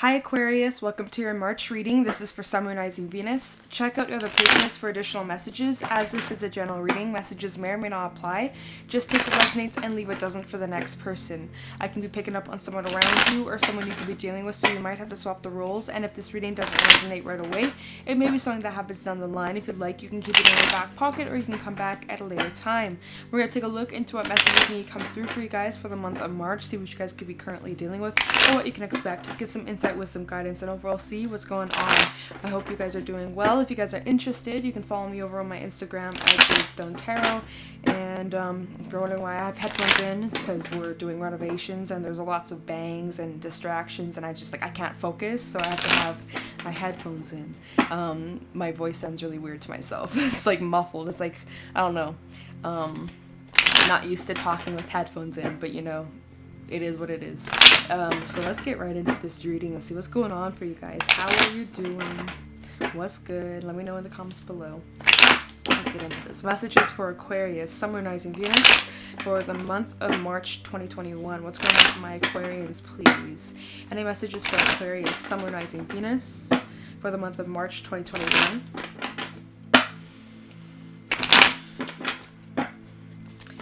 Hi Aquarius, welcome to your March reading. This is for Sun, Moon, Rising, Venus. Check out your other placements for additional messages. As this is a general reading, messages may or may not apply. Just take what resonates and leave what doesn't for the next person. I can be picking up on someone around you or someone you could be dealing with, so you might have to swap the roles. And if this reading doesn't resonate right away, it may be something that happens down the line. If you'd like, you can keep it in your back pocket or you can come back at a later time. We're going to take a look into what messages need to come through for you guys for the month of March, see what you guys could be currently dealing with or what you can expect. Get some insight, wisdom, guidance, and overall see what's going on. I hope you guys are doing well. If you guys are interested, you can follow me over on my Instagram at Weatherstone Tarot. And if you're wondering why I have headphones in, it's because we're doing renovations and there's lots of bangs and distractions, and I can't focus, so I have to have my headphones in. My voice sounds really weird to myself. It's like muffled. It's like, I don't know. Not used to talking with headphones in, but you know, it is what it is. So let's get right into this reading. Let's see what's going on for you guys. How are you doing? What's good? Let me know in the comments below. Let's get into this. Messages for Aquarius, Sun, Moon, Rising, Venus for the month of March 2021. What's going on for my Aquarians, please? Any messages for Aquarius, Sun, Moon, Rising, Venus for the month of March 2021?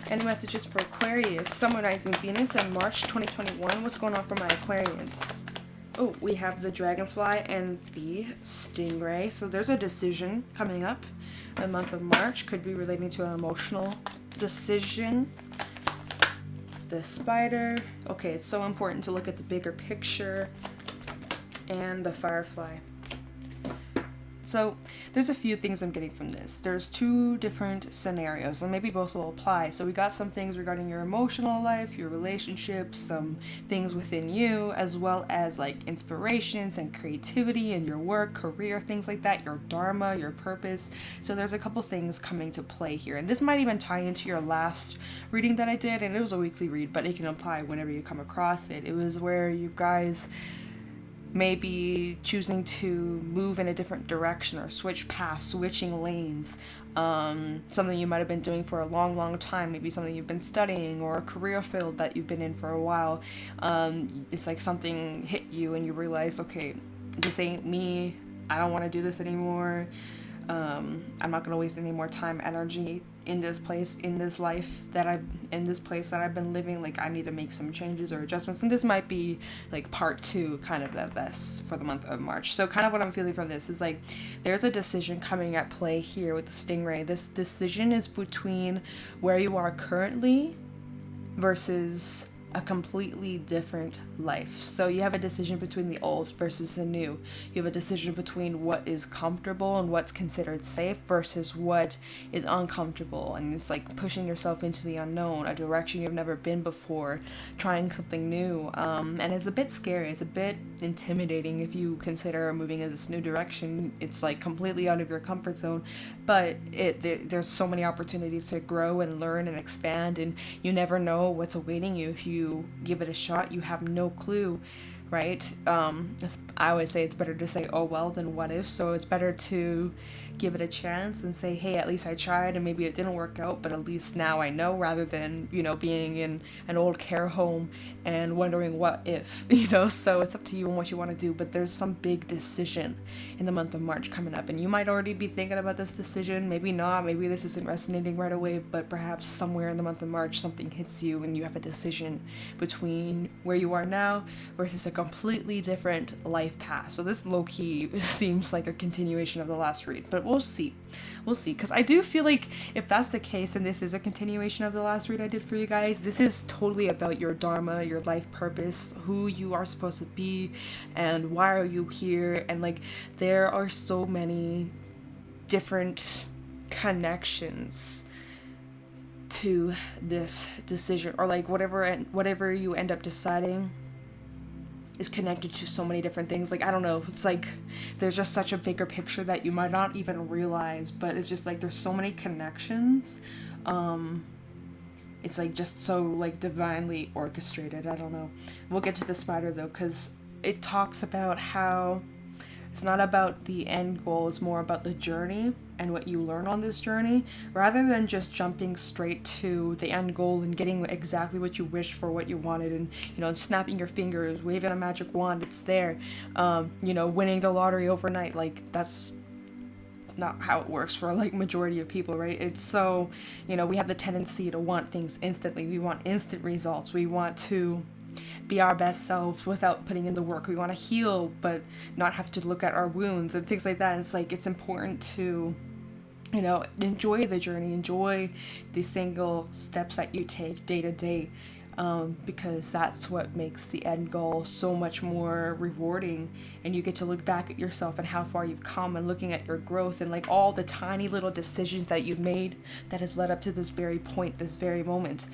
Any messages for Aquarius, Sun, Moon, Rising, Venus, and March 2021? What's going on for my Aquarians? Oh, we have the Dragonfly and the Stingray. So there's a decision coming up in the month of March. Could be relating to an emotional decision. The Spider. Okay, it's so important to look at the bigger picture. And the Firefly. So there's a few things I'm getting from this. There's two different scenarios, and maybe both will apply. So we got some things regarding your emotional life, your relationships, some things within you, as well as like inspirations and creativity in your work, career, things like that, your dharma, your purpose. So there's a couple things coming to play here. And this might even tie into your last reading that I did, and it was a weekly read, but it can apply whenever you come across it. It was where you guys maybe choosing to move in a different direction or switch paths, switching lanes, something you might have been doing for a long time, maybe something you've been studying or a career field that you've been in for a while. It's like something hit you and you realize, okay, this ain't me, I don't want to do this anymore. I'm not going to waste any more time, energy in this place, in this life that in this place that I've been living. Like, I need to make some changes or adjustments. And this might be like part two kind of this for the month of March. So kind of what I'm feeling from this is like, there's a decision coming at play here with the Stingray. This decision is between where you are currently versus a completely different life. So you have a decision between the old versus the new. You have a decision between what is comfortable and what's considered safe versus what is uncomfortable. And it's like pushing yourself into the unknown, a direction you've never been before, trying something new. And it's a bit scary. It's a bit intimidating if you consider moving in this new direction. It's like completely out of your comfort zone, but there's so many opportunities to grow and learn and expand, and you never know what's awaiting you if you give it a shot. You have no clue, right? I always say it's better to say oh well than what if, so it's better to give it a chance and say, hey, at least I tried and maybe it didn't work out, but at least now I know, rather than, you know, being in an old care home and wondering what if, you know. So it's up to you and what you want to do, but there's some big decision in the month of March coming up, and you might already be thinking about this decision, maybe not, maybe this isn't resonating right away, but perhaps somewhere in the month of March something hits you and you have a decision between where you are now versus a completely different life path. So this low-key seems like a continuation of the last read, but we'll see, because I do feel like if that's the case and this is a continuation of the last read I did for you guys, this is totally about your dharma, your life purpose, who you are supposed to be and why are you here. And like, there are so many different connections to this decision, or like whatever you end up deciding is connected to so many different things. Like, I don't know, it's like there's just such a bigger picture that you might not even realize, but it's just like there's so many connections. It's like just so like divinely orchestrated. I don't know. We'll get to the Spider though, because it talks about how it's not about the end goal, it's more about the journey and what you learn on this journey, rather than just jumping straight to the end goal and getting exactly what you wished for, what you wanted, and, you know, snapping your fingers, waving a magic wand, it's there, you know, winning the lottery overnight. Like, that's not how it works for like majority of people, right? It's so, you know, we have the tendency to want things instantly. We want instant results. We want to be our best selves without putting in the work. We want to heal but not have to look at our wounds and things like that. It's like, it's important to, you know, enjoy the journey, enjoy the single steps that you take day to day, because that's what makes the end goal so much more rewarding, and you get to look back at yourself and how far you've come, and looking at your growth and like all the tiny little decisions that you've made that has led up to this very point, this very moment.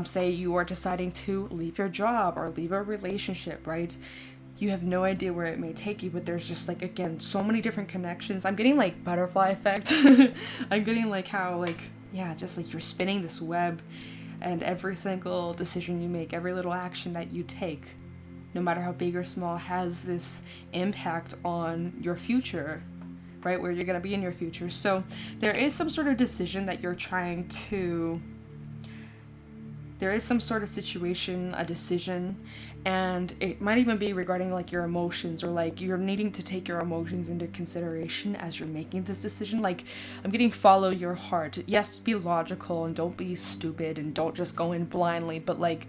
Say you are deciding to leave your job or leave a relationship, right? You have no idea where it may take you, but there's just like, again, so many different connections. I'm getting like butterfly effect. I'm getting like how, like, yeah, just like you're spinning this web, and every single decision you make, every little action that you take, no matter how big or small, has this impact on your future, right? Where you're going to be in your future. So there is some sort of decision that you're trying to, there is some sort of situation, a decision, and it might even be regarding like your emotions, or like you're needing to take your emotions into consideration as you're making this decision. Like, I'm getting follow your heart. Yes, be logical and don't be stupid and don't just go in blindly, but like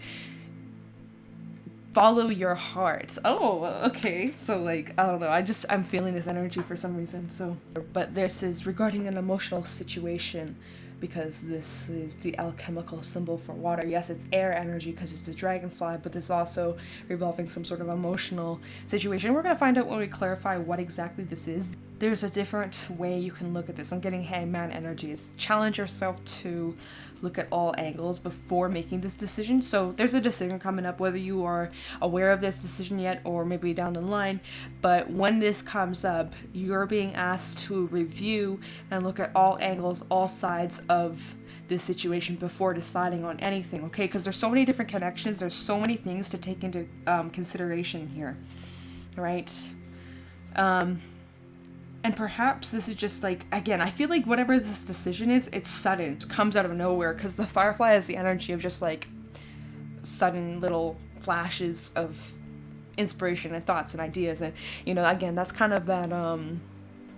follow your heart. Oh, okay. So like, I don't know. I'm feeling this energy for some reason. So, but this is regarding an emotional situation, because this is the alchemical symbol for water. Yes, it's air energy because it's a dragonfly, but this is also revolving some sort of emotional situation. We're going to find out when we clarify what exactly this is. There's a different way you can look at this. I'm getting hangman energy. It's challenge yourself to look at all angles before making this decision. So there's a decision coming up, whether you are aware of this decision yet or maybe down the line, but when this comes up, you're being asked to review and look at all angles, all sides of this situation before deciding on anything, okay? Because there's so many different connections, there's so many things to take into consideration here, right? And perhaps this is just like, again, I feel like whatever this decision is, it's sudden. It comes out of nowhere, because the firefly has the energy of just like sudden little flashes of inspiration and thoughts and ideas. And, you know, again, that's kind of that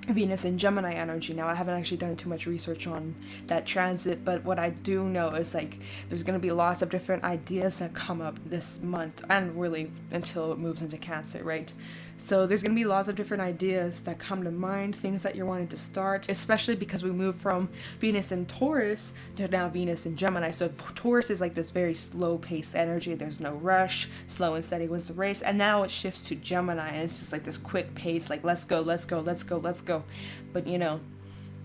Venus and Gemini energy. Now, I haven't actually done too much research on that transit, but what I do know is like there's going to be lots of different ideas that come up this month, and really until it moves into Cancer, right? So there's going to be lots of different ideas that come to mind, things that you're wanting to start, especially because we move from Venus in Taurus to now Venus in Gemini. So Taurus is like this very slow-paced energy. There's no rush. Slow and steady wins the race. And now it shifts to Gemini, and it's just like this quick pace, like let's go, let's go, let's go, let's go. But, you know,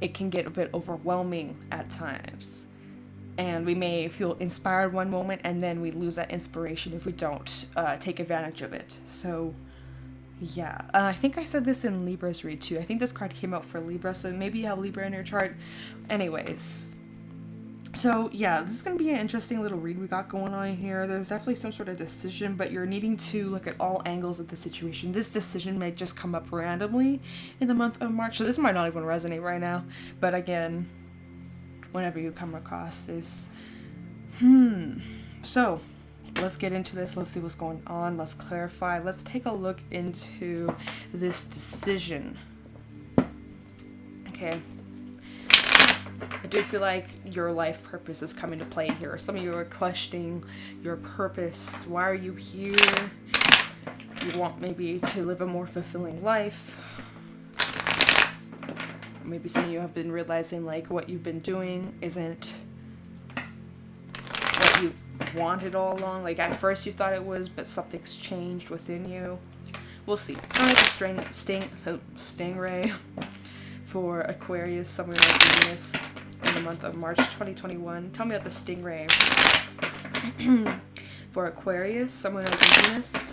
it can get a bit overwhelming at times. And we may feel inspired one moment, and then we lose that inspiration if we don't take advantage of it. So yeah, I think I said this in Libra's read too. I think this card came out for Libra, so maybe you have Libra in your chart. Anyways, so yeah, this is going to be an interesting little read we got going on here. There's definitely some sort of decision, but you're needing to look at all angles of the situation. This decision may just come up randomly in the month of March, so this might not even resonate right now. But again, whenever you come across this, so let's get into this. Let's see what's going on. Let's clarify. Let's take a look into this decision. Okay. I do feel like your life purpose is coming to play here. Some of you are questioning your purpose. Why are you here? You want maybe to live a more fulfilling life. Maybe some of you have been realizing like what you've been doing isn't what you wanted all along. Like at first you thought it was, but something's changed within you. We'll see. Alright, the stingray for Aquarius, somewhere in Venus in the month of March 2021. Tell me about the stingray for Aquarius, somewhere in Venus.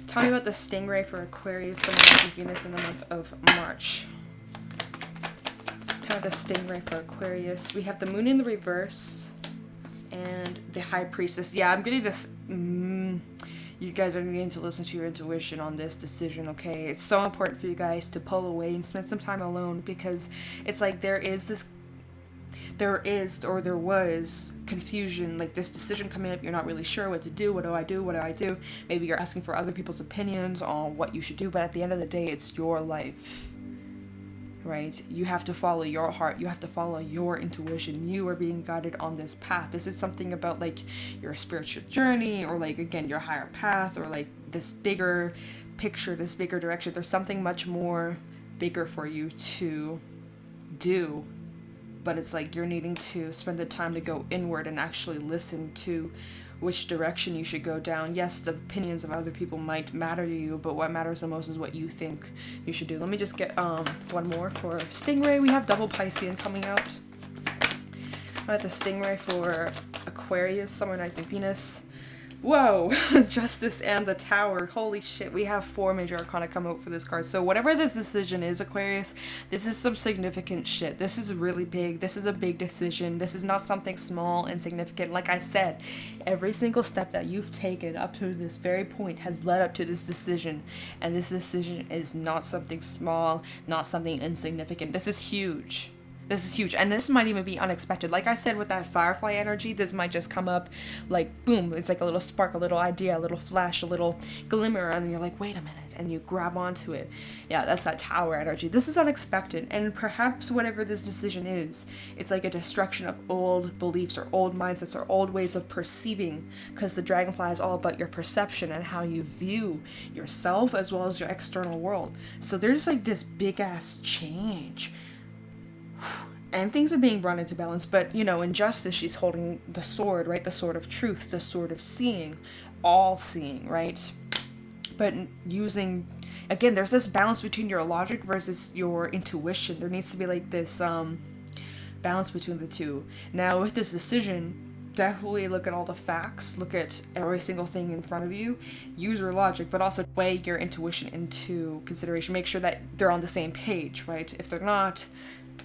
Tell me about the stingray for Aquarius, somewhere in Venus in the month of March. Kind of the stingray for Aquarius. We have the moon in the reverse and the high priestess. Yeah, I'm getting this. You guys are needing to listen to your intuition on this decision, okay? It's so important for you guys to pull away and spend some time alone, because it's like there was confusion, like this decision coming up, you're not really sure what to do. What do I do? Maybe you're asking for other people's opinions on what you should do, but at the end of the day, it's your life, right? You have to follow your heart. You have to follow your intuition. You are being guided on this path. This is something about like your spiritual journey, or like, again, your higher path, or like this bigger picture, this bigger direction. There's something much more bigger for you to do, but it's like you're needing to spend the time to go inward and actually listen to which direction you should go down. Yes, the opinions of other people might matter to you, but what matters the most is what you think you should do. Let me just get one more for Stingray. We have double Piscean coming out. I have the Stingray for Aquarius, summonizing Venus. Whoa, Justice and the Tower. Holy shit, we have 4 major arcana come out for this card. So whatever this decision is, Aquarius, this is some significant shit. This is really big. This is a big decision. This is not something small and significant. Like I said, every single step that you've taken up to this very point has led up to this decision. And this decision is not something small, not something insignificant. This is huge. This is huge, and this might even be unexpected. Like I said, with that Firefly energy, this might just come up like, boom, it's like a little spark, a little idea, a little flash, a little glimmer, and you're like, wait a minute, and you grab onto it. Yeah, that's that Tower energy. This is unexpected, and perhaps whatever this decision is, it's like a destruction of old beliefs or old mindsets or old ways of perceiving, because the Dragonfly is all about your perception and how you view yourself as well as your external world. So there's like this big-ass change. And things are being brought into balance, but, you know, in Justice, she's holding the sword, right? The sword of truth, the sword of seeing, all seeing, right? But using, again, there's this balance between your logic versus your intuition. There needs to be, like, this balance between the two. Now, with this decision, definitely look at all the facts, look at every single thing in front of you, use your logic, but also weigh your intuition into consideration. Make sure that they're on the same page, right? If they're not,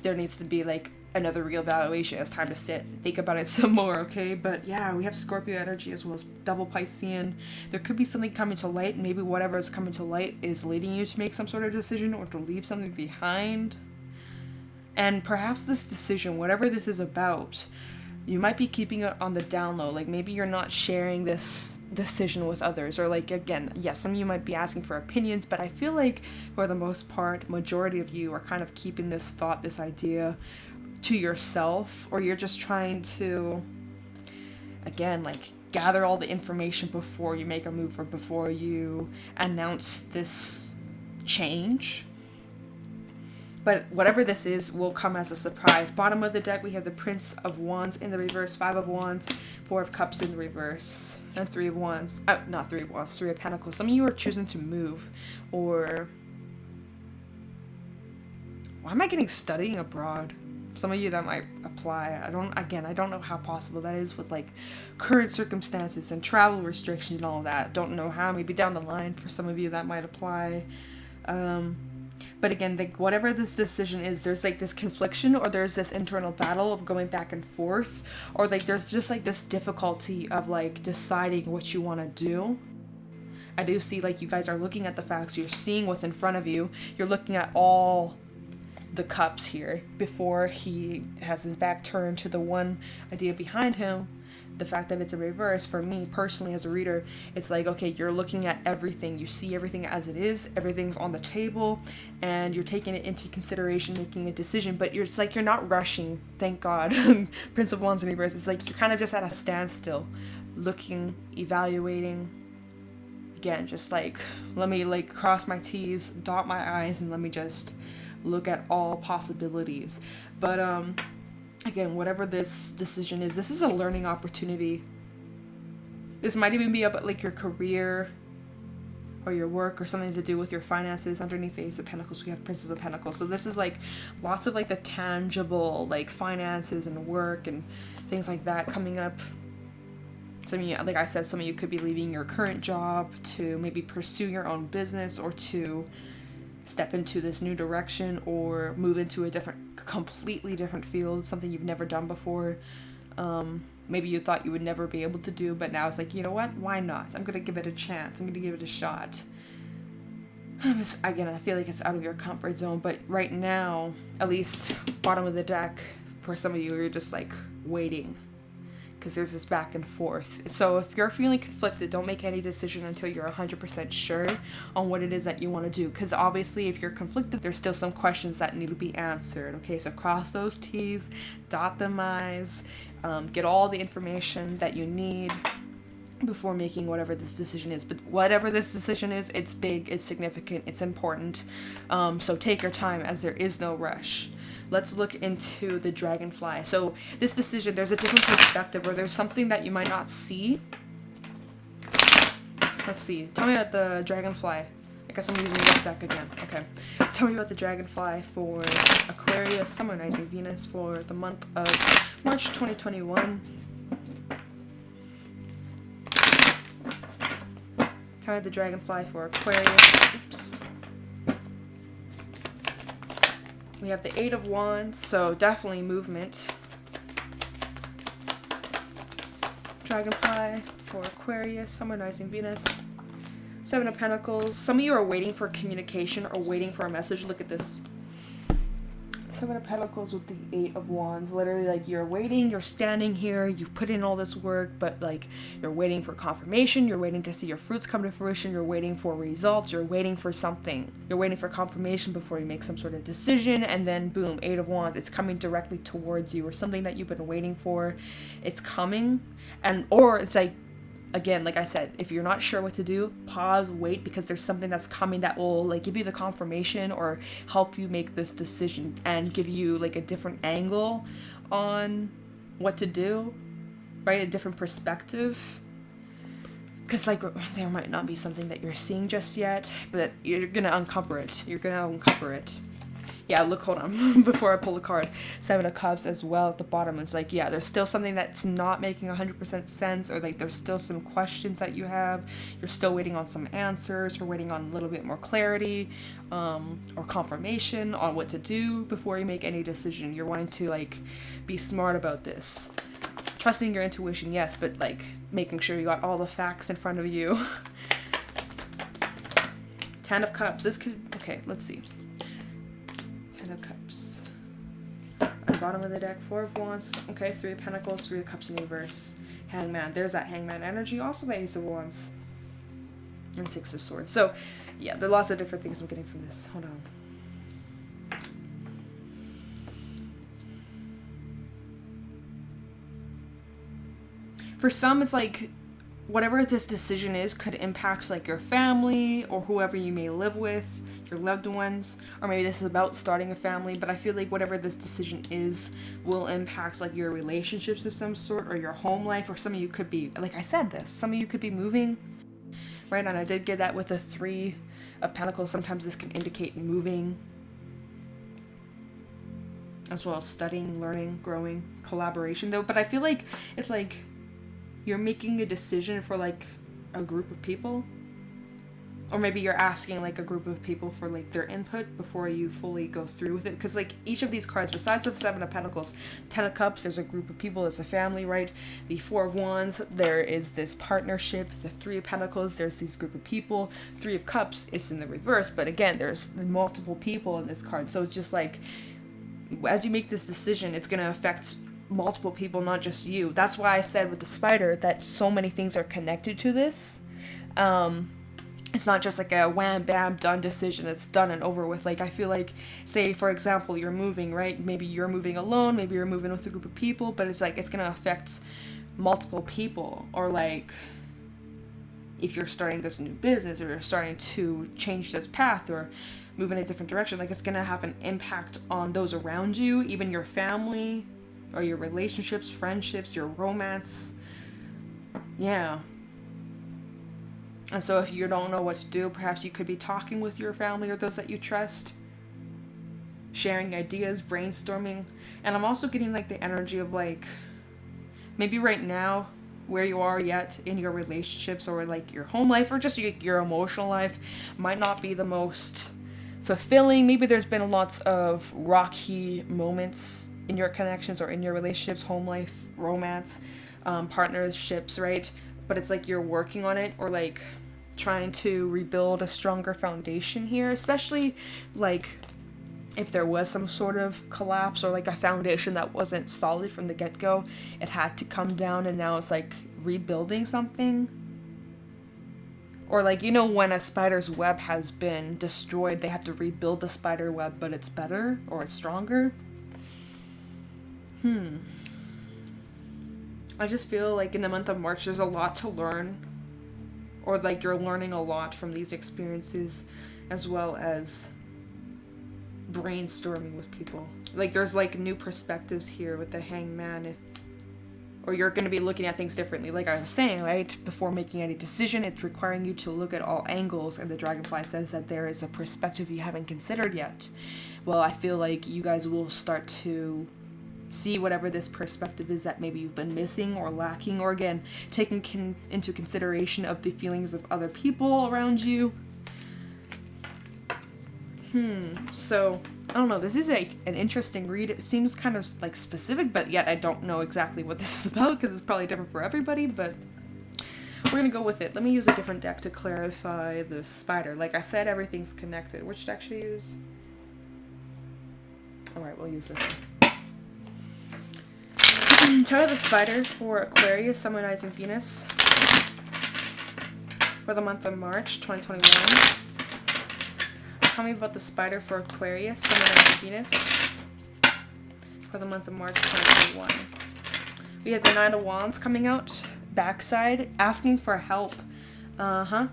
there needs to be like another reevaluation. It's time to sit and think about it some more, okay? But yeah, we have Scorpio energy as well as double Piscean. There could be something coming to light. Maybe whatever is coming to light is leading you to make some sort of decision or to leave something behind. And perhaps this decision, whatever this is about, you might be keeping it on the down low. Like maybe you're not sharing this decision with others, or like, again, yes, some of you might be asking for opinions, but I feel like for the most part, majority of you are kind of keeping this thought, this idea to yourself, or you're just trying to, again, like gather all the information before you make a move or before you announce this change. But whatever this is will come as a surprise. Bottom of the deck, we have the Prince of Wands in the reverse, 5 of Wands, 4 of Cups in the reverse, and 3 of Wands. Not 3 of Wands, 3 of Pentacles. Some of you are choosing to move, or... Why am I getting studying abroad? Some of you that might apply. I don't know how possible that is with like current circumstances and travel restrictions and all of that. Don't know how. Maybe down the line for some of you that might apply. But again, whatever this decision is, there's like this confliction, or there's this internal battle of going back and forth, or like there's just like this difficulty of like deciding what you want to do. I do see like you guys are looking at the facts, you're seeing what's in front of you, you're looking at all the cups here before he has his back turned to the one idea behind him. The fact that it's a reverse, for me personally as a reader, it's like, okay, you're looking at everything, you see everything as it is, everything's on the table, and you're taking it into consideration, making a decision, but you're like, you're not rushing, thank God. Prince of Wands in reverse, it's like you're kind of just at a standstill, looking, evaluating. Again, just like, let me like cross my T's, dot my I's, and let me just look at all possibilities. But again, whatever this decision is, this is a learning opportunity. This might even be about like your career or your work, or something to do with your finances. Underneath the Ace of Pentacles, we have Princess of Pentacles. So this is like lots of like the tangible like finances and work and things like that coming up. Some of you, like I said, some of you could be leaving your current job to maybe pursue your own business, or to step into this new direction, or move into a completely different field, something you've never done before. Maybe you thought you would never be able to do, but now it's like, you know what? Why not? I'm gonna give it a chance. I'm gonna give it a shot. Again, I feel like it's out of your comfort zone, but right now, at least bottom of the deck, for some of you, you're just like waiting. Because there's this back and forth. So if you're feeling conflicted, don't make any decision until you're 100% sure on what it is that you want to do. Because obviously, if you're conflicted, there's still some questions that need to be answered. Okay, so cross those T's, dot them I's, get all the information that you need before making whatever this decision is. But whatever this decision is, it's big, it's significant, it's important. So take your time, as there is no rush. Let's look into the dragonfly. So this decision, there's a different perspective, or there's something that you might not see. Let's see. Tell me about the dragonfly. I guess I'm using this deck again. Okay. Tell me about the dragonfly for Aquarius, Sun, Rising, Venus for the month of March 2021. Tell me the dragonfly for Aquarius. Oops. We have the Eight of Wands, so definitely movement. Dragonfly for Aquarius, Sun, Rising, Venus. Seven of Pentacles. Some of you are waiting for communication or waiting for a message. Look at this. Seven of Pentacles with the Eight of Wands. Literally, like, you're waiting, you're standing here, you've put in all this work, but, like, you're waiting for confirmation, you're waiting to see your fruits come to fruition, you're waiting for results, you're waiting for something. You're waiting for confirmation before you make some sort of decision, and then, boom, Eight of Wands. It's coming directly towards you, or something that you've been waiting for. It's coming, or it's like, again, like I said, if you're not sure what to do, pause, wait, because there's something that's coming that will, like, give you the confirmation or help you make this decision and give you, like, a different angle on what to do, right? A different perspective. Because, like, there might not be something that you're seeing just yet, but you're gonna uncover it. You're gonna uncover it. Yeah, look, hold on, before I pull a card, Seven of Cups as well at the bottom. It's like, yeah, there's still something that's not making 100% sense, or like there's still some questions that you have. You're still waiting on some answers, or waiting on a little bit more clarity, or confirmation on what to do before you make any decision. You're wanting to, like, be smart about this. Trusting your intuition, yes, but, like, making sure you got all the facts in front of you. Ten of Cups. This could, okay, let's see. Ten of Cups. On the bottom of the deck, Four of Wands. Okay, Three of Pentacles, Three of Cups in reverse. Hangman. There's that Hangman energy. Also the Ace of Wands. And Six of Swords. So, yeah, there are lots of different things I'm getting from this. Hold on. For some, it's like, whatever this decision is could impact, like, your family or whoever you may live with, your loved ones, or maybe this is about starting a family, but I feel like whatever this decision is will impact, like, your relationships of some sort, or your home life, or some of you could be, like I said this, some of you could be moving, right? And I did get that with the Three of Pentacles. Sometimes this can indicate moving, as well as studying, learning, growing, collaboration, though. But I feel like it's like you're making a decision for, like, a group of people. Or maybe you're asking, like, a group of people for, like, their input before you fully go through with it. Because, like, each of these cards, besides the Seven of Pentacles, Ten of Cups, there's a group of people, it's a family, right? The Four of Wands, there is this partnership. The Three of Pentacles, there's this group of people. Three of Cups is in the reverse. But, again, there's multiple people in this card. So it's just, like, as you make this decision, it's going to affect multiple people, not just you. That's why I said with the spider that so many things are connected to this. It's not just like a wham bam done decision. It's done and over with. Like, I feel like, say for example, you're moving, right? Maybe you're moving alone, maybe you're moving with a group of people, but it's like it's gonna affect multiple people. Or, like, if you're starting this new business, or you're starting to change this path or move in a different direction, like, it's gonna have an impact on those around you, even your family, or your relationships, friendships, your romance. Yeah. And so if you don't know what to do, perhaps you could be talking with your family or those that you trust, sharing ideas, brainstorming. And I'm also getting, like, the energy of, like, maybe right now, where you are yet in your relationships, or, like, your home life, or just your emotional life might not be the most fulfilling. Maybe there's been lots of rocky moments in your connections or in your relationships, home life, romance, partnerships, right? But it's like you're working on it, or like trying to rebuild a stronger foundation here, especially like if there was some sort of collapse or like a foundation that wasn't solid from the get-go, it had to come down and now it's like rebuilding something. Or like, you know, when a spider's web has been destroyed, they have to rebuild the spider web, but it's better or it's stronger. I just feel like in the month of March there's a lot to learn, or like you're learning a lot from these experiences, as well as brainstorming with people. Like there's like new perspectives here with the hangman, or you're going to be looking at things differently. Like I was saying, right, before making any decision, it's requiring you to look at all angles, and the dragonfly says that there is a perspective you haven't considered yet. Well, I feel like you guys will start to see whatever this perspective is that maybe you've been missing or lacking, or again, taking into consideration of the feelings of other people around you. So, I don't know, this is an interesting read. It seems kind of like specific, but yet I don't know exactly what this is about, because it's probably different for everybody, but we're gonna go with it. Let me use a different deck to clarify the spider. Like I said, everything's connected. Which deck should I use? Alright, we'll use this one. Tarot the spider for Aquarius, Sun, Moon, Rising, Venus for the month of March 2021. Tell me about the spider for Aquarius, Sun, Moon, Rising, Venus for the month of March 2021. We have the Nine of Wands coming out, backside, asking for help. Like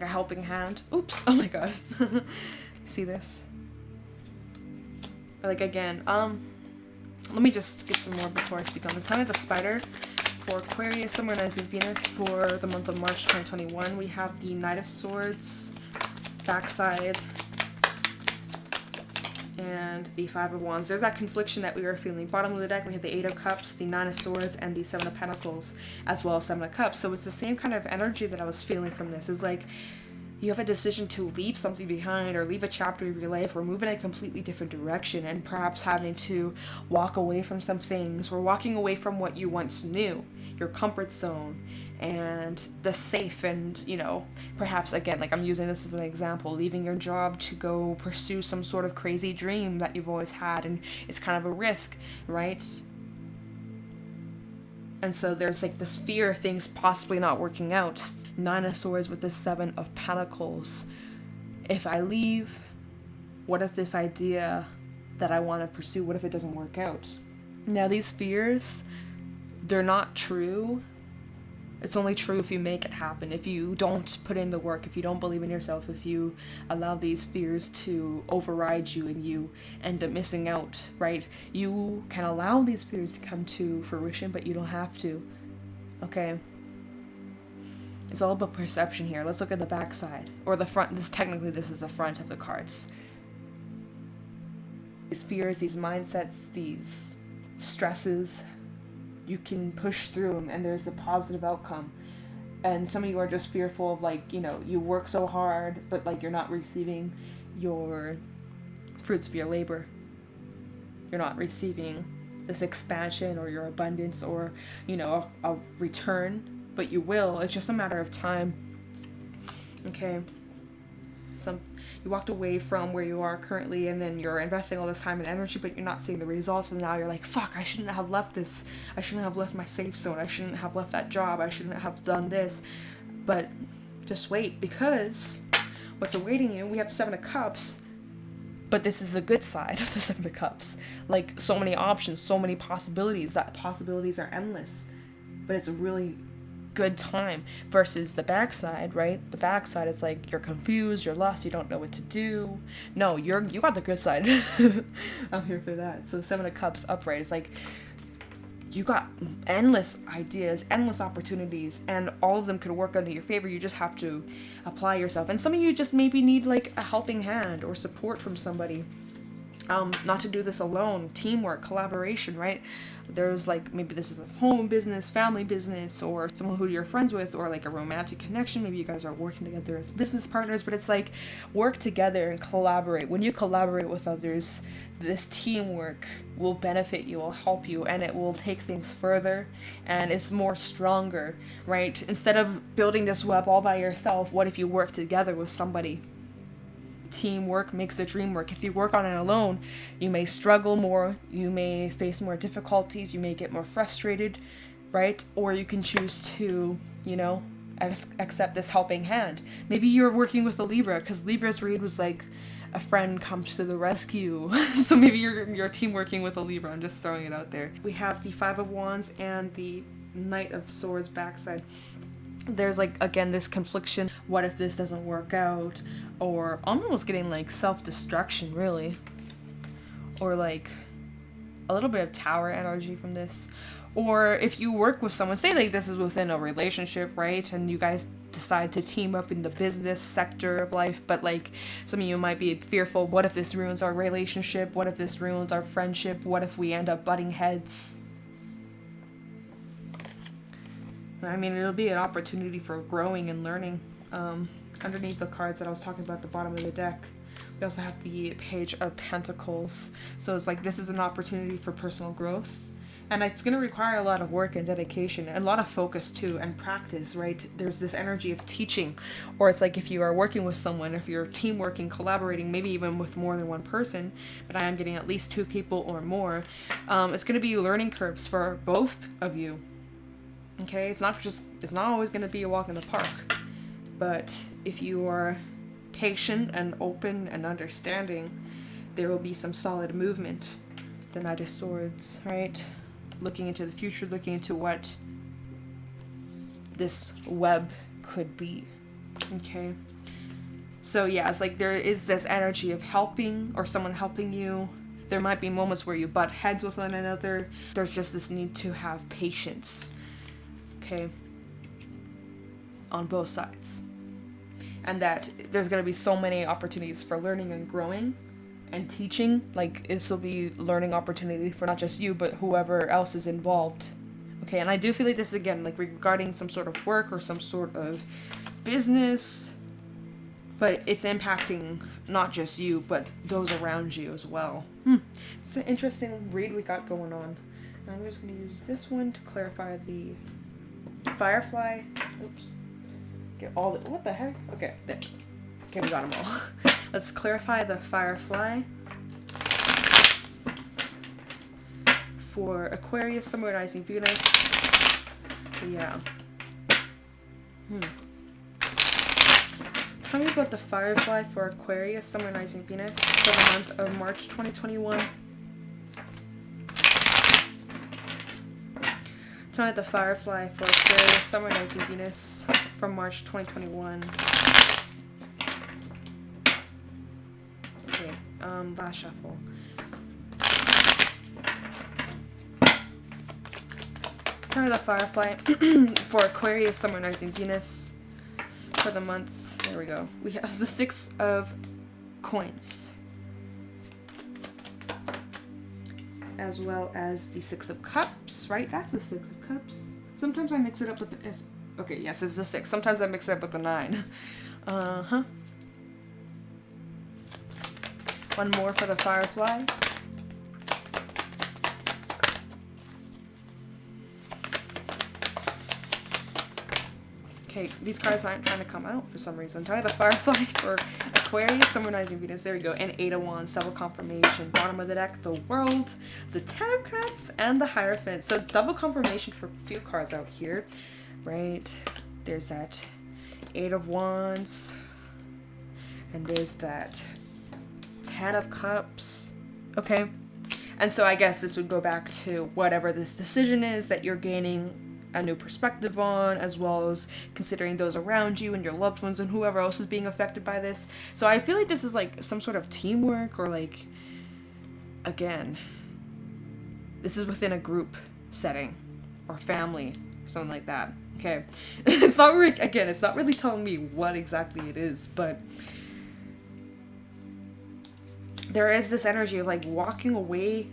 a helping hand. Oops, oh my god. See this? Like again, let me just get some more before I speak on this. Tell me the spider for Aquarius, Sun, Moon, Rising, Venus for the month of March 2021. We have the Knight of Swords, backside, and the Five of Wands. There's that confliction that we were feeling. Bottom of the deck, we have the Eight of Cups, the Nine of Swords, and the Seven of Pentacles, as well as Seven of Cups. So it's the same kind of energy that I was feeling from this. It's like you have a decision to leave something behind, or leave a chapter of your life, or move in a completely different direction, and perhaps having to walk away from some things, or walking away from what you once knew, your comfort zone, and the safe, and, you know, perhaps, again, like I'm using this as an example, leaving your job to go pursue some sort of crazy dream that you've always had, and it's kind of a risk, right? And so there's like this fear of things possibly not working out. Nine of Swords with the Seven of Pentacles. If I leave, what if this idea that I want to pursue, what if it doesn't work out? Now these fears, they're not true. It's only true if you make it happen. If you don't put in the work, if you don't believe in yourself, if you allow these fears to override you and you end up missing out, right? You can allow these fears to come to fruition, but you don't have to, okay? It's all about perception here. Let's look at the backside, or the front. This is the front of the cards. These fears, these mindsets, these stresses, you can push through them, and there's a positive outcome. And some of you are just fearful of, like, you know, you work so hard, but like you're not receiving your fruits of your labor. You're not receiving this expansion or your abundance or, you know, a return, but you will. It's just a matter of time. Okay. You walked away from where you are currently, and then you're investing all this time and energy, but you're not seeing the results, and now you're like, fuck, I shouldn't have left this. I shouldn't have left my safe zone. I shouldn't have left that job. I shouldn't have done this. But just wait, because what's awaiting you, we have Seven of Cups, but this is the good side of the Seven of Cups. Like, so many options, so many possibilities. That possibilities are endless, but it's a really good time, versus the backside, right? The backside is like you're confused, you're lost, you don't know what to do. No, you got the good side. I'm here for that. So Seven of Cups upright is like you got endless ideas, endless opportunities, and all of them could work under your favor. You just have to apply yourself. And some of you just maybe need like a helping hand or support from somebody. not to do this alone, teamwork, collaboration, right? There's like, maybe this is a home business, family business, or someone who you're friends with, or like a romantic connection. Maybe you guys are working together as business partners, but it's like work together and collaborate. When you collaborate with others, this teamwork will benefit you, will help you, and it will take things further, and it's more stronger, right? Instead of building this web all by yourself, what if you work together with somebody? Teamwork makes the dream work. If you work on it alone, you may struggle more, you may face more difficulties, you may get more frustrated, right? Or you can choose to, you know, accept this helping hand. Maybe you're working with a Libra, because Libra's read was like, a friend comes to the rescue. So maybe you're team working with a Libra. I'm just throwing it out there. We have the Five of Wands and the Knight of Swords backside. There's like, again, this confliction. What if this doesn't work out? Or I'm almost getting like self-destruction, really. Or like a little bit of Tower energy from this. Or if you work with someone, say like this is within a relationship, right? And you guys decide to team up in the business sector of life, but like some of you might be fearful, what if this ruins our relationship? What if this ruins our friendship? What if we end up butting heads? I mean, it'll be an opportunity for growing and learning. Underneath the cards that I was talking about at the bottom of the deck, we also have the Page of Pentacles. So it's like this is an opportunity for personal growth. And it's going to require a lot of work and dedication, and a lot of focus too, and practice, right? There's this energy of teaching, or it's like if you are working with someone, if you're team working, collaborating, maybe even with more than one person, but I am getting at least 2 people or more, it's going to be learning curves for both of you. Okay, it's not always going to be a walk in the park, but if you are patient and open and understanding, there will be some solid movement. The Knight of Swords, right? Looking into the future, looking into what this web could be. Okay. So yeah, it's like there is this energy of helping, or someone helping you. There might be moments where you butt heads with one another. There's just this need to have patience. Okay. On both sides. And that there's going to be so many opportunities for learning and growing and teaching. Like, this will be learning opportunity for not just you, but whoever else is involved. Okay, and I do feel like this, again, like regarding some sort of work or some sort of business, but it's impacting not just you, but those around you as well. It's an interesting read we got going on. And I'm just going to use this one to clarify the Firefly. Oops. Get all the... What the heck? Okay, there. Okay, we got them all. Let's clarify the Firefly. For Aquarius, Sun, Rising, Venus. Yeah. Tell me about the Firefly for Aquarius, Sun, Rising, Venus for the month of March 2021. Tell me about the Firefly for Aquarius, Sun, Rising, Venus from March 2021. Okay, last shuffle. Tell me the Firefly for Aquarius, Sun, Rising, Venus for the month. There we go. We have the 6 of Coins, as well as the 6 of Cups, right? That's the 6 of Cups. Sometimes I mix it up with the... Okay, yes, it's the 6. Sometimes I mix it up with the 9. One more for the Firefly. Okay, these cards aren't trying to come out for some reason. Try the Firefly for Aquarius, Sun, Rising, Venus. There we go. And 8 of Wands, double confirmation. Bottom of the deck, the World, the 10 of Cups, and the Hierophant. So double confirmation for a few cards out here, right? There's that 8 of Wands, and there's that 10 of Cups. Okay, and so I guess this would go back to whatever this decision is that you're gaining a new perspective on, as well as considering those around you and your loved ones and whoever else is being affected by this. So I feel like this is like some sort of teamwork, or like, again, this is within a group setting or family, something like that. Okay, it's not really, again, it's not really telling me what exactly it is, but there is this energy of like walking away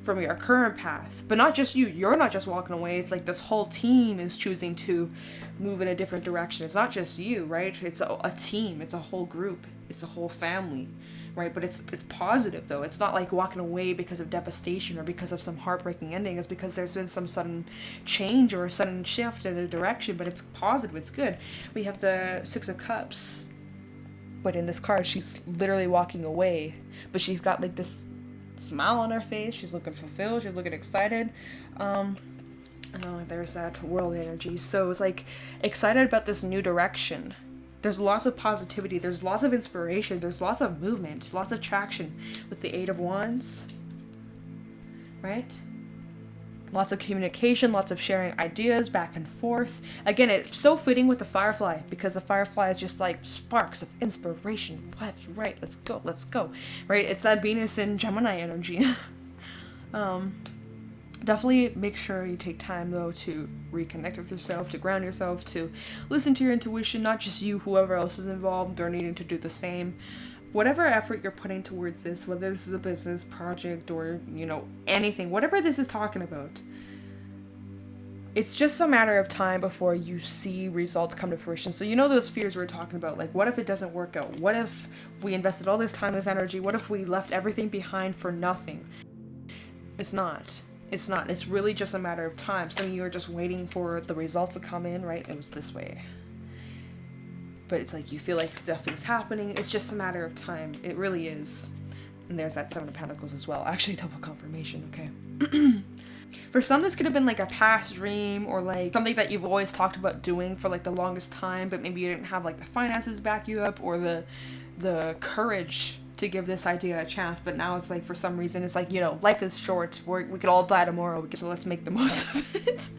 from your current path. But not just you. You're not just walking away. It's like this whole team is choosing to move in a different direction. It's not just you, right? It's a team. It's a whole group. It's a whole family, right? But it's positive, though. It's not like walking away because of devastation or because of some heartbreaking ending. It's because there's been some sudden change or a sudden shift in a direction, but it's positive. It's good. We have the Six of Cups. But in this card, she's literally walking away. But she's got like this smile on her face. She's looking fulfilled. She's looking excited. There's that world energy. So it's like excited about this new direction. There's lots of positivity. There's lots of inspiration. There's lots of movement. Lots of traction with the Eight of Wands. Right? Lots of communication, lots of sharing ideas back and forth. Again, it's so fitting with the Firefly, because the Firefly is just like sparks of inspiration. Left, right, let's go. Right? It's that Venus and Gemini energy. Definitely make sure you take time, though, to reconnect with yourself, to ground yourself, to listen to your intuition, not just you, whoever else is involved or needing to do the same. Whatever effort you're putting towards this, whether this is a business project or, anything, whatever this is talking about, it's just a matter of time before you see results come to fruition. So those fears we were talking about, like, what if it doesn't work out? What if we invested all this time, this energy? What if we left everything behind for nothing? It's not. It's really just a matter of time. Some of you are just waiting for the results to come in, right? It was this way. But it's like you feel like nothing's happening. It's just a matter of time. It really is. And there's that Seven of Pentacles as well. Actually, double confirmation, okay. For some, this could have been like a past dream or like something that you've always talked about doing for like the longest time, but maybe you didn't have like the finances to back you up or the courage to give this idea a chance. But now it's like, for some reason, it's like, life is short. We could all die tomorrow, so let's make the most of it.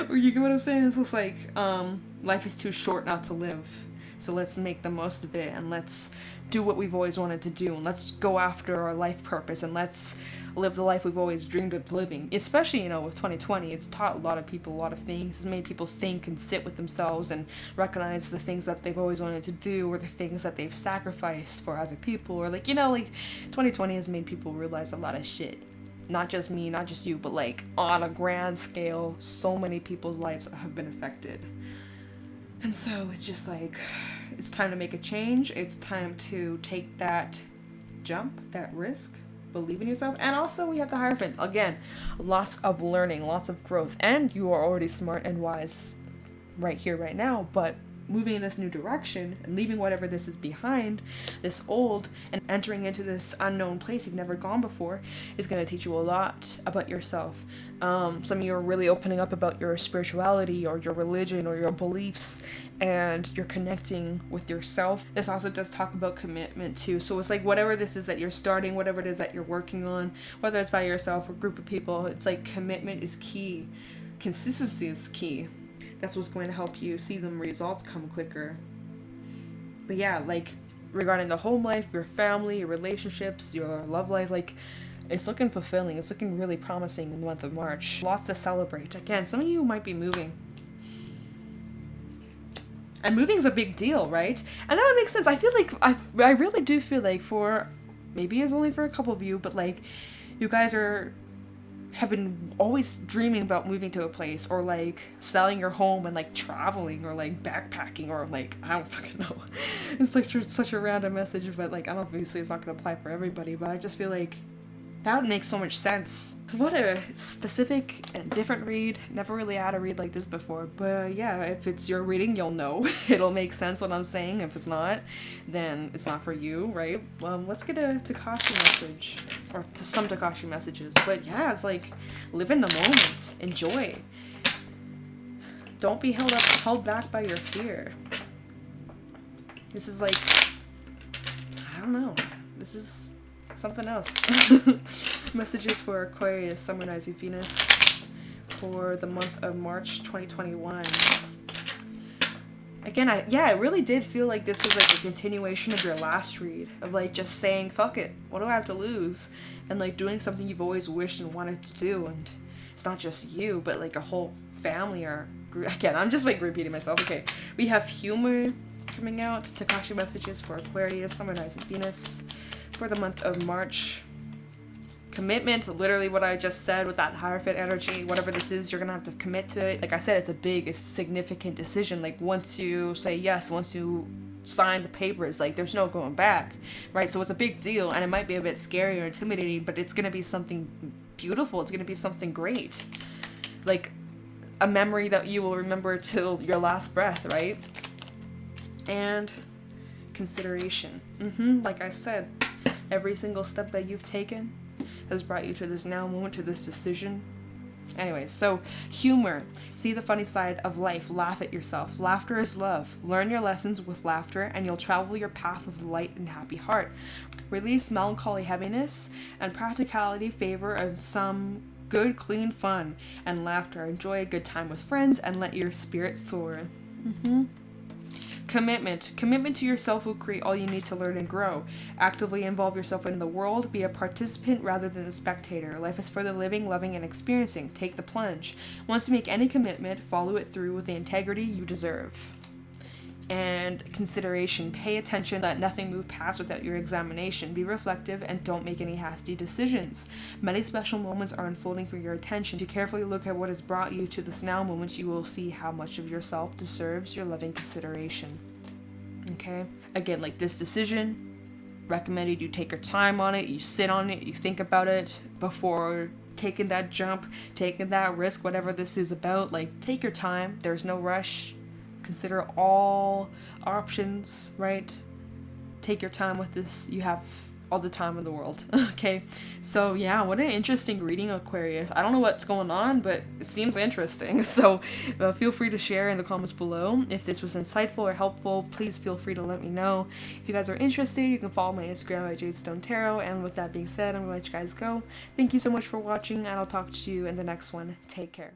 Or you get what I'm saying? It's just like, life is too short not to live. So let's make the most of it, and let's do what we've always wanted to do, and let's go after our life purpose, and let's live the life we've always dreamed of living. Especially, with 2020, it's taught a lot of people a lot of things. It's made people think and sit with themselves and recognize the things that they've always wanted to do, or the things that they've sacrificed for other people, or like 2020 has made people realize a lot of shit. Not just me, not just you, but like on a grand scale, so many people's lives have been affected. And so it's just like, it's time to make a change. It's time to take that jump, that risk, believe in yourself. And also we have the Hierophant. Again, lots of learning, lots of growth. And you are already smart and wise right here, right now. But moving in this new direction and leaving whatever this is behind, this old, and entering into this unknown place you've never gone before, is going to teach you a lot about yourself. Some of you are really opening up about your spirituality or your religion or your beliefs, and you're connecting with yourself. This also does talk about commitment too. So it's like whatever this is that you're starting, whatever it is that you're working on, whether it's by yourself or a group of people, it's like commitment is key. Consistency is key. That's what's going to help you see them results come quicker. But yeah, like regarding the home life, your family, your relationships, your love life, like it's looking fulfilling. It's looking really promising in the month of March. Lots to celebrate. Again, some of you might be moving. And moving is a big deal, right? And that would make sense. I feel like, I really do feel like for, maybe it's only for a couple of you, but like you guys have been always dreaming about moving to a place, or like selling your home and like traveling, or like backpacking, or like I don't fucking know. It's like such a random message, but like obviously it's not gonna apply for everybody, but I just feel like that would make so much sense. What a specific and different read. Never really had a read like this before, but yeah, if it's your reading, you'll know. It'll make sense what I'm saying. If it's not, then it's not for you, right? Let's get a Takashi message, or to some Takashi messages. But yeah, it's like live in the moment, enjoy. Don't be held back by your fear. This is like, I don't know. This is something else. Messages for Aquarius, Sun, Moon, Rising, Venus for the month of March 2021. Again, I really did feel like this was like a continuation of your last read, of like just saying, fuck it, what do I have to lose? And like doing something you've always wished and wanted to do. And it's not just you, but like a whole family or again, I'm just like repeating myself. Okay, we have humor coming out. Takashi messages for Aquarius, Sun, Moon, Rising, Venus. for the month of March. Commitment, literally what I just said with that Hierophant energy. Whatever this is, you're gonna have to commit to it. Like I said, it's a significant decision. Like once you say yes, once you sign the papers, like there's no going back, right? So it's a big deal, and it might be a bit scary or intimidating, but it's gonna be something beautiful. It's gonna be something great, like a memory that you will remember till your last breath, right? And consideration. Like I said, every single step that you've taken has brought you to this now moment, to this decision. Anyways, so humor. See the funny side of life. Laugh at yourself. Laughter is love. Learn your lessons with laughter, and you'll travel your path with light and happy heart. Release melancholy, heaviness, and practicality. Favor of some good, clean fun and laughter. Enjoy a good time with friends, and let your spirit soar. Commitment. Commitment to yourself will create all you need to learn and grow. Actively involve yourself in the world. Be a participant rather than a spectator. Life is for the living, loving, and experiencing. Take the plunge. Once you make any commitment, follow it through with the integrity you deserve. And consideration. Pay attention. Let nothing move past without your examination. Be reflective and don't make any hasty decisions. Many special moments are unfolding for your attention. If you carefully look at what has brought you to this now moment, you will see how much of yourself deserves your loving consideration. Okay? Again, like this decision, recommended you take your time on it, you sit on it, you think about it before taking that jump, taking that risk, whatever this is about. Like, take your time. There's no rush. Consider all options, right? Take your time with this. You have all the time in the world. Okay, so yeah, what an interesting reading, Aquarius. I don't know what's going on, but it seems interesting. So feel free to share in the comments below. If this was insightful or helpful, please feel free to let me know. If you guys are interested, you can follow my Instagram at Jadestone Tarot. And with that being said, I'm gonna let you guys go. Thank you so much for watching, and I'll talk to you in the next one. Take care.